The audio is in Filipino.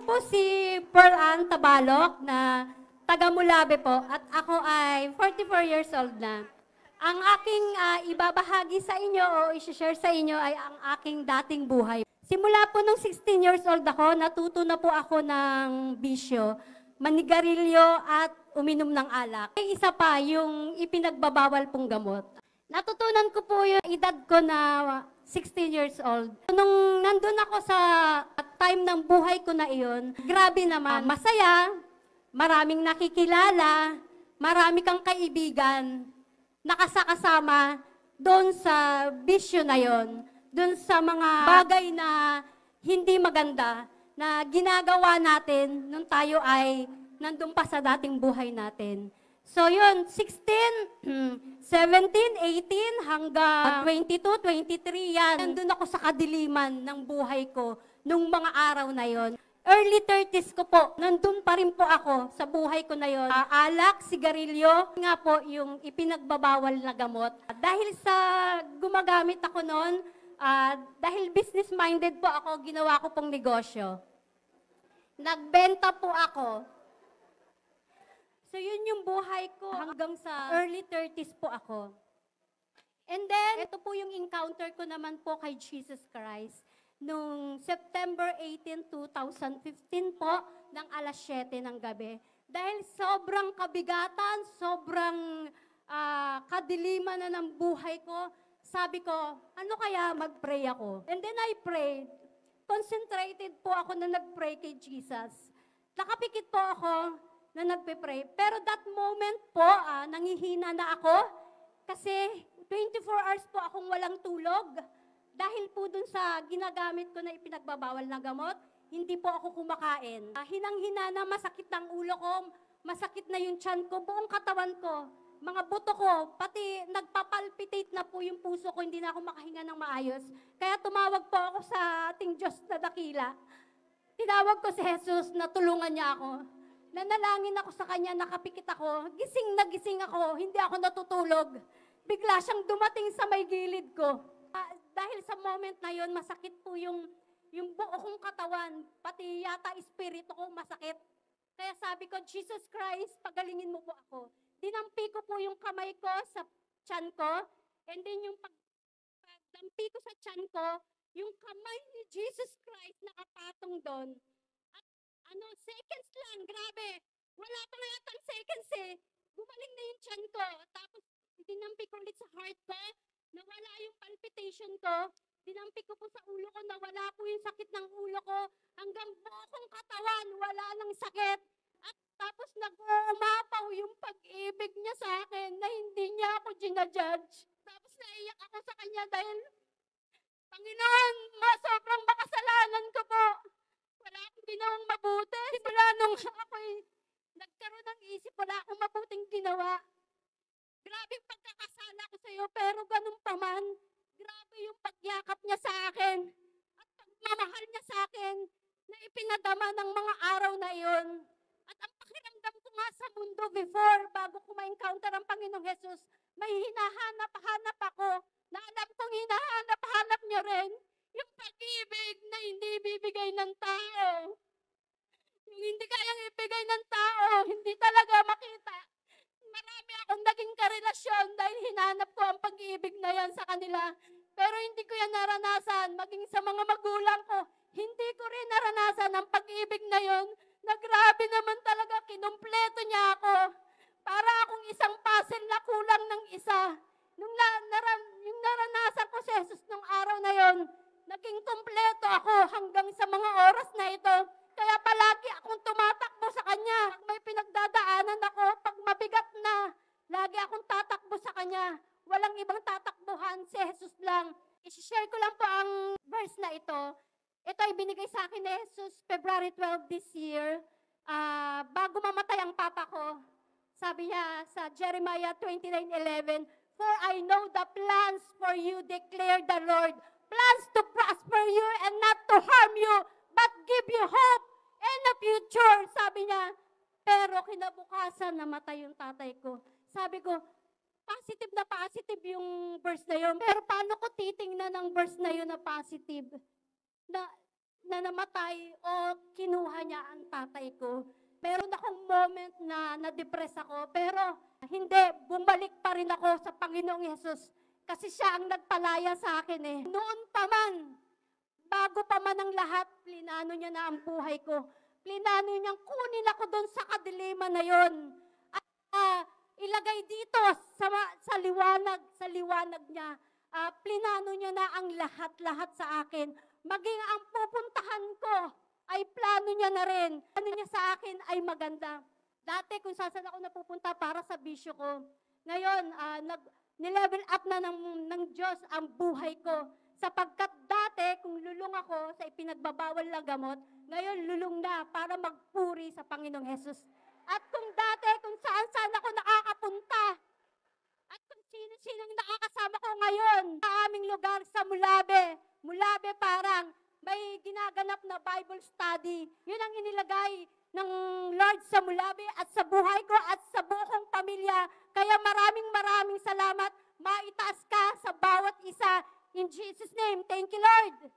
po si Pearl Ann Tabalok na taga Mulabe po at ako ay 44 years old na. Ang aking ibabahagi sa inyo o i-share sa inyo ay ang aking dating buhay. Simula po nung 16 years old ako, natuto na po ako ng bisyo, manigarilyo at uminom ng alak. Isa pa, yung ipinagbabawal pong gamot. Natutunan ko po yung edad ko na 16 years old. Nung nandun ako sa time ng buhay ko na iyon, grabe naman, masaya, maraming nakikilala, marami kang kaibigan, nakasakasama doon sa bisyo na yon, doon sa mga bagay na hindi maganda na ginagawa natin nung tayo ay nandun pa sa dating buhay natin. So yun, 16, 17, 18 hanggang 22, 23 yan. Nandun ako sa kadiliman ng buhay ko nung mga araw na yon. Early 30s ko po, nandun pa rin po ako sa buhay ko na yon. Alak, sigarilyo, nga po yung ipinagbabawal na gamot. Dahil sa gumagamit ako noon, dahil business-minded po ako, ginawa ko pong negosyo. Nagbenta po ako. So yun yung buhay ko hanggang sa early 30s po ako. And then, ito po yung encounter ko naman po kay Jesus Christ. Noong September 18, 2015 po, ng alas 7 ng gabi. Dahil sobrang kabigatan, sobrang kadiliman na ng buhay ko, sabi ko, ano kaya mag-pray ako? And then I prayed. Concentrated po ako na nag-pray kay Jesus. Nakapikit po ako na nagpe-pray. Pero that moment po, nangihina na ako kasi 24 hours po akong walang tulog. Dahil po dun sa ginagamit ko na ipinagbabawal na gamot, hindi po ako kumakain. Hinang-hina na, masakit ng ulo ko, masakit na yung tiyan ko, buong katawan ko, mga buto ko, pati nagpapalpitate na po yung puso ko, hindi na ako makahinga ng maayos. Kaya tumawag po ako sa ating Diyos na dakila. Tinawag ko si Jesus na tulungan niya ako. Nanalangin ako sa Kanya, nakapikit ako, gising na gising ako, hindi ako natutulog. Bigla siyang dumating sa may gilid ko. Dahil sa moment na yon, masakit po yung buo kong katawan, pati yata espiritu ko masakit. Kaya sabi ko, Jesus Christ, pagalingin mo po ako. Dinampi ko po yung kamay ko sa tiyan ko, and then yung pagdampi ko sa tiyan ko, yung kamay ni Jesus Christ nakapatong doon. At seconds lang, grabe. Wala pa nga yatang seconds eh. Gumaling na yung tiyan ko. Tapos, dinampi ko ulit sa heart ko, nawala yung palpitation ko, dinampi ko po sa ulo ko, nawala po yung sakit ng ulo ko, hanggang buo kong katawan, wala nang sakit. At tapos nag-uumapaw yung pag-ibig niya sa akin na hindi niya ako ginajudge. Tapos naiyak ako sa Kanya dahil, Panginoon, sobrang makasalanan ko po. Wala akong ginawang mabuti. Simula nung ako'y nagkaroon ng isip, wala akong mabuting ginawa. Grabe yung pagkakasala ko sa iyo, pero ganun pa man, grabe yung pagyakap niya sa akin at pagmamahal niya sa akin na ipinadama ng mga araw na iyon. At ang pakiramdam ko nga sa mundo before, bago ko ma-encounter ang Panginoong Jesus, may hinahanap-hanap ako na alam kong hinahanap-hanap niyo rin yung pag-ibig na hindi bibigay ng tao. Yung hindi kayang ibigay ng tao, hindi talaga makita. Marami akong naging karelasyon dahil hinanap ko ang pag-ibig na yan sa kanila. Pero hindi ko yan naranasan, maging sa mga magulang ko. Hindi ko rin naranasan ang pag-ibig na yon na grabe naman talaga, kinumpleto niya ako. Para akong isang puzzle na kulang ng isa. Yung naranasan ko si Jesus nung araw na yon, naging kumpleto ako hanggang sa mga oras na ito. Kaya palagi akong tumatakbo sa Kanya. Pag may pinagdadaanan ako, pag mabigat na, lagi akong tatakbo sa Kanya. Walang ibang tatakbuhan, si Jesus lang. I-share ko lang po ang verse na ito. Ito ay binigay sa akin ni Jesus February 12 this year. Bago mamatay ang papa ko, sabi niya sa Jeremiah 29:11, For I know the plans for you, declare the Lord. Plans to prosper you and not to harm you, but give you hope and a future. Sabi niya, pero kinabukasan namatay yung tatay ko. Sabi ko, positive na positive yung verse na yun. Pero paano ko titingnan ang verse na yun na positive? Na na namatay o kinuha niya ang tatay ko. Meron akong moment na na-depress ako, pero hindi, bumalik pa rin ako sa Panginoong Hesus kasi siya ang nagpalaya sa akin eh. Noon pa man, bago pa man ang lahat, plinano niya na ang buhay ko. Plinano niyang kunin ako doon sa kadiliman na yon. At ilagay dito sa liwanag niya. Plinano niya na ang lahat-lahat sa akin. Maging ang pupuntahan ko ay plano niya na rin. Ano niya sa akin ay maganda. Dati kung saan ako napupunta para sa bisyo ko, ngayon nilevel up na ng Diyos ang buhay ko. Sapagkat dati kung lulong ako sa ipinagbabawal na gamot, ngayon lulong na para magpuri sa Panginoong Hesus. At kung dati kung saan ako nakakapunta, at kung sino-sinong nakakasama ko ngayon sa aming lugar sa Mulabe. Mulabe parang may ginaganap na Bible study. Yun ang inilagay ng Lord sa Mulabe at sa buhay ko at sa buong pamilya. Kaya maraming salamat. Maitaas ka sa bawat isa. In Jesus' name, thank you, Lord.